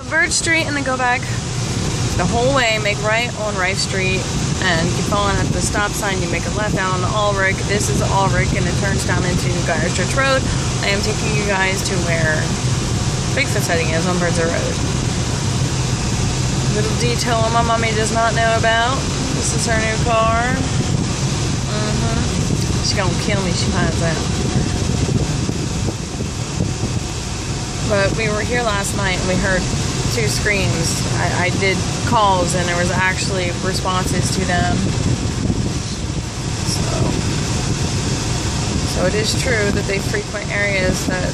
Bird Street and then go back the whole way, make right on Rife Street, and keep following at the stop sign. You make a left down on Ulrich. This is Ulrich, and it turns down into Guyers Church Road. I am taking you guys to where Bigfoot sighting is on Birdsey Road. Little detail my mommy does not know about. This is her new car. She's gonna kill me, she finds out. But we were here last night and we heard 2 screams. I did calls and there was actually responses to them. So it is true that they frequent areas that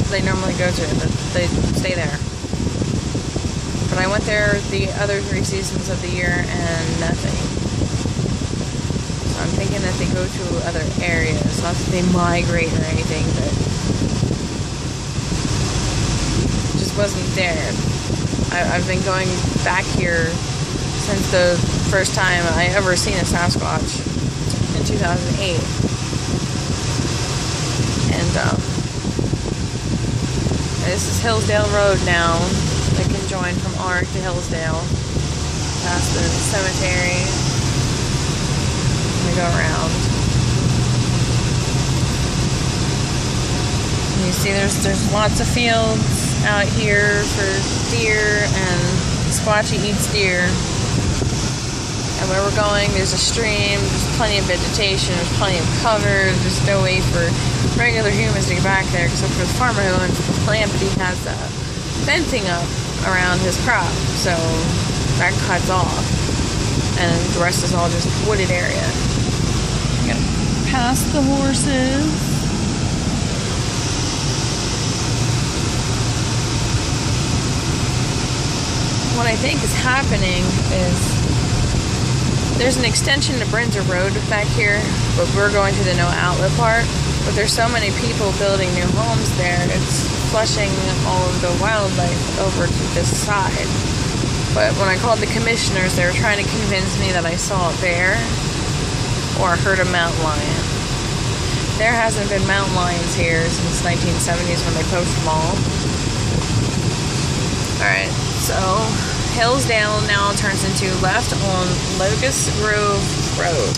they normally go to, that they stay there. But I went there the other 3 seasons of the year and nothing. So I'm thinking that they go to other areas, not that they migrate or anything, but just wasn't there. I've been going back here since the first time I ever seen a Sasquatch in 2008. And this is Hillsdale Road now. I can join from Ark to Hillsdale, past the cemetery. We go around. And you see there's lots of fields out here for deer, and Squatchy eats deer. And where we're going, there's a stream, there's plenty of vegetation, there's plenty of cover, there's no way for regular humans to get back there except for the farmer who owns the land, but he has fencing up around his crop, so that cuts off, and the rest is all just wooded area. I'm gonna pass the horses. What I think is happening is there's an extension to Brinzer Road back here, but we're going to the no outlet part. But there's so many people building new homes there, it's flushing all of the wildlife over to this side. But when I called the commissioners, they were trying to convince me that I saw a bear or heard a mountain lion. There hasn't been mountain lions here since 1970s when they poached them all. Alright, so Hillsdale now turns into left on Locust Grove Road.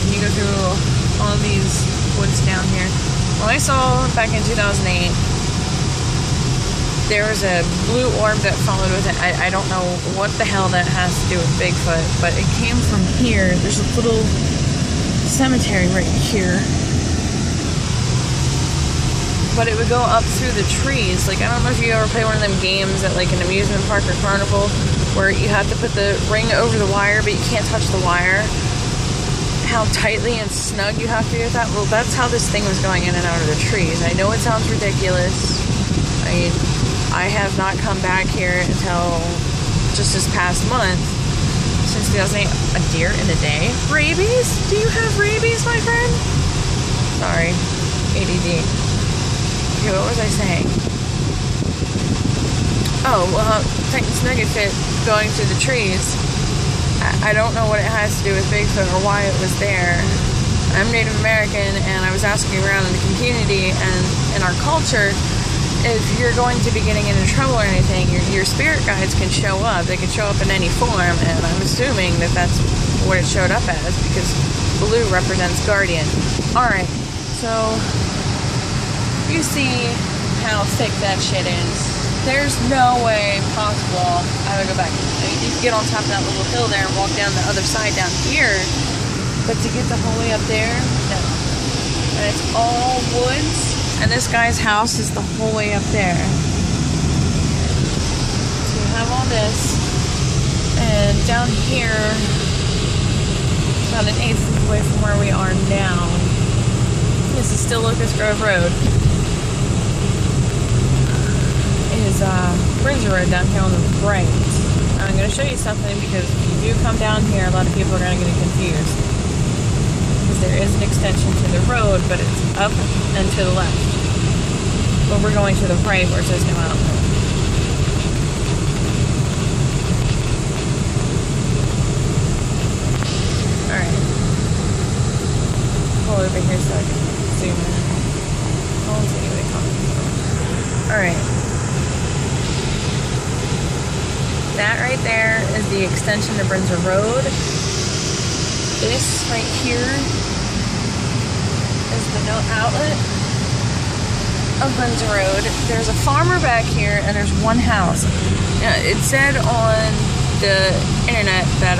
And you go through all these woods down here. Well, I saw back in 2008, there was a blue orb that followed with it. I don't know what the hell that has to do with Bigfoot, but it came from here. There's a little cemetery right here. But it would go up through the trees. Like, I don't know if you ever play one of them games at like an amusement park or carnival where you have to put the ring over the wire, but you can't touch the wire. How tightly and snug you have to do with that. Well, that's how this thing was going in and out of the trees. I know it sounds ridiculous. I mean, I have not come back here until just this past month. Since 2008. A deer in a day? Rabies? Do you have rabies, my friend? Sorry. ADD. Okay, what was I saying? Oh, well, Titan's Nugget Fit going through the trees. I don't know what it has to do with Bigfoot or why it was there. I'm Native American, and I was asking around in the community and in our culture, if you're going to be getting into trouble or anything, your spirit guides can show up. They can show up in any form, and I'm assuming that that's what it showed up as, because blue represents guardian. Alright, so you see how thick that shit is. There's no way possible I would go back. I mean, you can get on top of that little hill there and walk down the other side down here, but to get the whole way up there, no. And it's all woods, and this guy's house is the whole way up there. So you have all this, and down here, about an 1/8 away from where we are now, this is still Locust Grove Road. Is Brinzer Road down here on the right. I'm going to show you something, because if you do come down here, a lot of people are going to get confused. Because there is an extension to the road, but it's up and to the left. But we're going to the right where it says no outlet. Alright. Pull over here so I can zoom in. Alright. That right there is the extension of Brinzer Road. This right here is the no outlet of Brinzer Road. There's a farmer back here, and there's one house. Now, it said on the internet that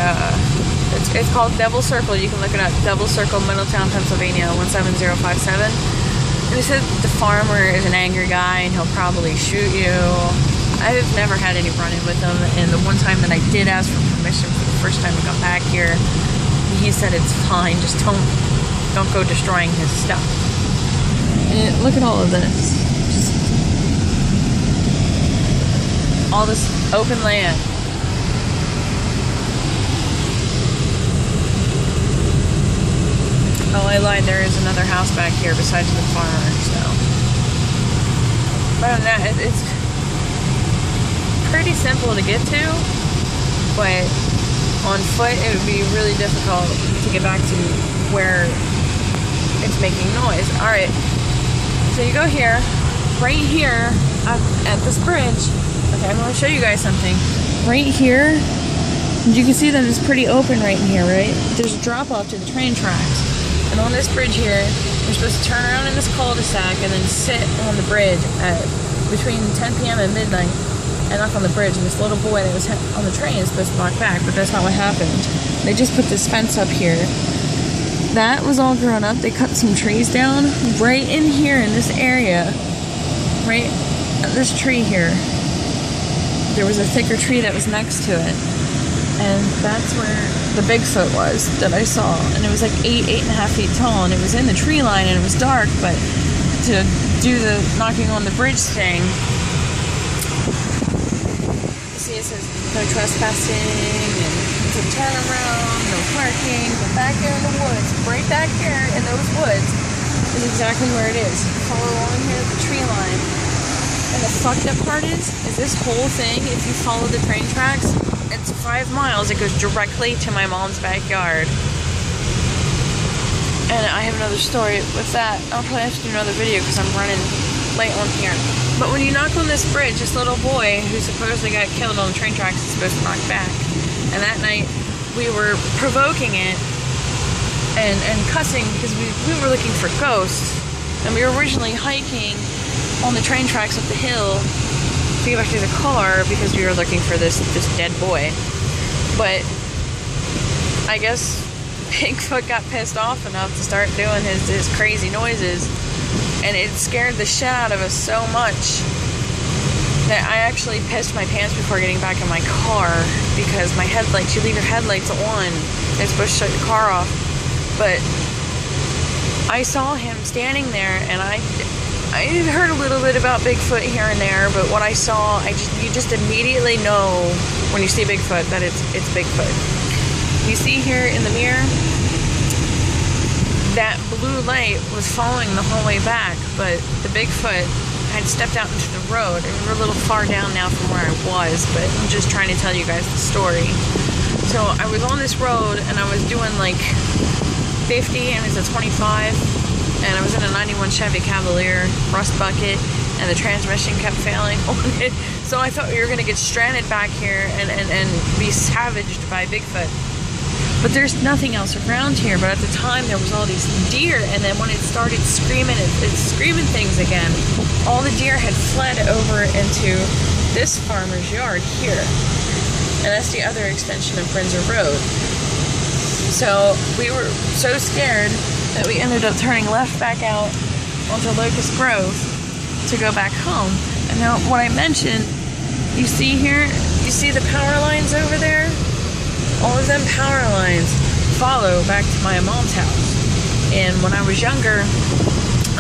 it's called Devil Circle. You can look it up. Devil Circle, Middletown, Pennsylvania, 17057. And it said the farmer is an angry guy, and he'll probably shoot you. I've never had any run-in with him, and the one time that I did ask for permission for the first time I got back here, he said it's fine, just don't go destroying his stuff. And look at all of this. Just all this open land. Oh, I lied. There is another house back here besides the farmer, so. But other than that, it's pretty simple to get to, but on foot it would be really difficult to get back to where it's making noise. Alright, so you go here, right here at this bridge. Okay, I'm going to show you guys something. Right here, you can see that it's pretty open right in here, right? There's a drop off to the train tracks. And on this bridge here, you're supposed to turn around in this cul-de-sac and then sit on the bridge at between 10 p.m. and midnight and knock on the bridge. And this little boy that was on the train is supposed to walk back, but that's not what happened. They just put this fence up here. That was all grown up. They cut some trees down right in here in this area. Right? There's a tree here. There was a thicker tree that was next to it. And that's where the Bigfoot was that I saw. And it was like 8.5 feet tall. And it was in the tree line and it was dark. But to do the knocking on the bridge thing, you see it says no trespassing and to turn around, no parking. But back there in the woods, right back here in those woods, is exactly where it is. Follow along here the tree line. And the fucked up part is this whole thing, if you follow the train tracks, it's 5 miles. It goes directly to my mom's backyard. And I have another story with that. I'll probably have to do another video because I'm running late on here. But when you knock on this bridge, this little boy who supposedly got killed on the train tracks is supposed to knock back. And that night, we were provoking it and cussing because we were looking for ghosts. And we were originally hiking on the train tracks up the hill to get back to the car because we were looking for this dead boy. But I guess Bigfoot got pissed off enough to start doing his crazy noises, and it scared the shit out of us so much that I actually pissed my pants before getting back in my car because my headlights, you leave your headlights on, it's supposed to shut your car off. But I saw him standing there, and I heard a little bit about Bigfoot here and there, but what I saw, you just immediately know when you see Bigfoot that it's Bigfoot. You see here in the mirror, that blue light was following the whole way back, but the Bigfoot had stepped out into the road, and we're a little far down now from where I was, but I'm just trying to tell you guys the story. So I was on this road, and I was doing like 50, and it's a 25, and I was in a 91 Chevy Cavalier, rust bucket, and the transmission kept failing on it. So I thought we were going to get stranded back here and be savaged by Bigfoot. But there's nothing else around here. But at the time, there was all these deer, and then when it started screaming, it's screaming things again. All the deer had fled over into this farmer's yard here. And that's the other extension of Brinzer Road. So we were so scared that we ended up turning left back out onto Locust Grove to go back home. And now what I mentioned, you see here, you see the power lines over there? All of them power lines follow back to my mom's house. And when I was younger,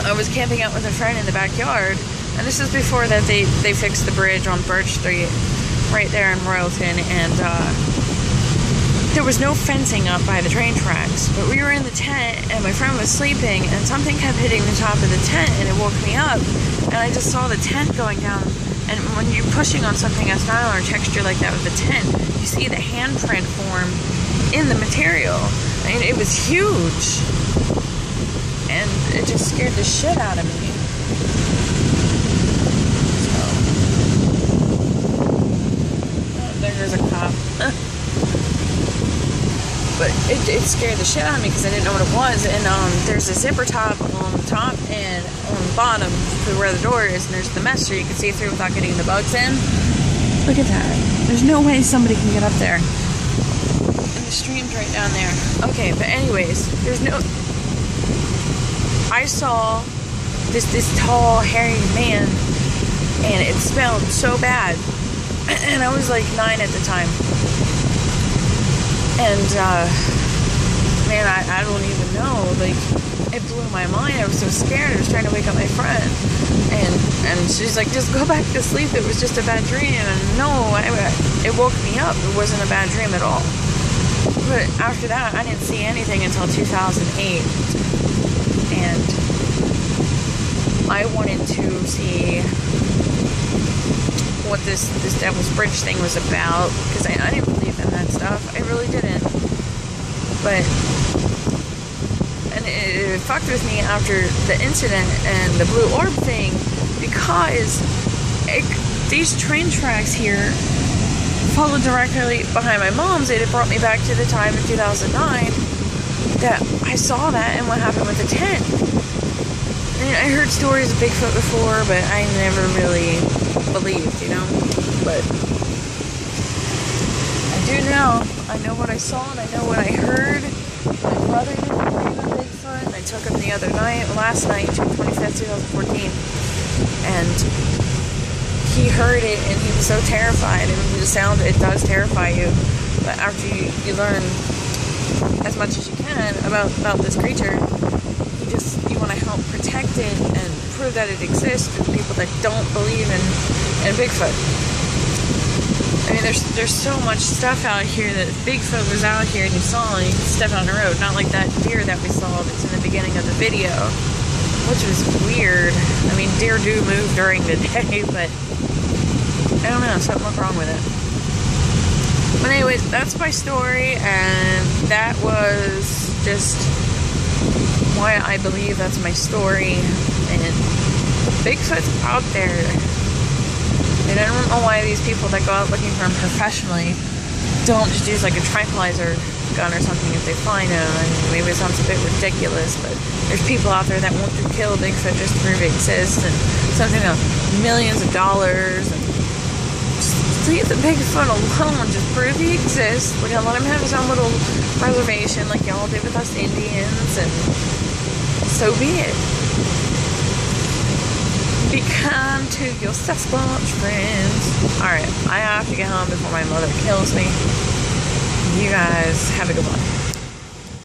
I was camping out with a friend in the backyard, and this is before that they fixed the bridge on Birch Street right there in Royalton, and there was no fencing up by the train tracks, but we were in the tent and my friend was sleeping, and something kept hitting the top of the tent, and it woke me up, and I just saw the tent going down. And when you're pushing on something that's not on a texture like that with the tent, you see the handprint form in the material. I mean, it was huge, and it just scared the shit out of me. So But it scared the shit out of me because I didn't know what it was. And there's a zipper top on the top and on the bottom where the door is, and there's the mesh so you can see through without getting the bugs in. Look at that. There's no way somebody can get up there. And the stream's right down there. Okay, but anyways, there's no... I saw this tall, hairy man, and it smelled so bad. And I was like 9 at the time. And, man, I don't even know, like, it blew my mind. I was so scared. I was trying to wake up my friend, and she's like, just go back to sleep. It was just a bad dream. And no, it woke me up. It wasn't a bad dream at all. But after that, I didn't see anything until 2008, and I wanted to see what this Devil's Bridge thing was about, because I didn't believe in that stuff. I really didn't. But, and it fucked with me after the incident and the blue orb thing, because these train tracks here followed directly behind my mom's. It brought me back to the time in 2009 that I saw that and what happened with the tent. And I heard stories of Bigfoot before, but I never really believed, you know. But I do now. I know what I saw and I know what I heard. My brother didn't believe in Bigfoot, and I took him the other night, last night, June 25th, 2014, and he heard it and he was so terrified. And the sound, it does terrify you, but after you learn as much as you can about this creature, you want to help protect it and prove that it exists to people that don't believe in Bigfoot. I mean, there's so much stuff out here that if Bigfoot was out here and you saw it, you could step on the road. Not like that deer that we saw that's in the beginning of the video, which was weird. I mean, deer do move during the day, but I don't know, something looked wrong with it. But anyways, that's my story, and that was just why I believe that's my story. And Bigfoot's out there. And I don't know why these people that go out looking for him professionally don't just use like a tranquilizer gun or something if they find him. I mean, maybe it sounds a bit ridiculous, but there's people out there that want to kill Bigfoot just to prove he exists, and something of millions of dollars, and just leave the Bigfoot alone. Just prove he exists. We're gonna let him have his own little reservation like y'all did with us Indians, and so be it. Be kind to your sasquatch friends. Alright, I have to get home before my mother kills me. You guys have a good one.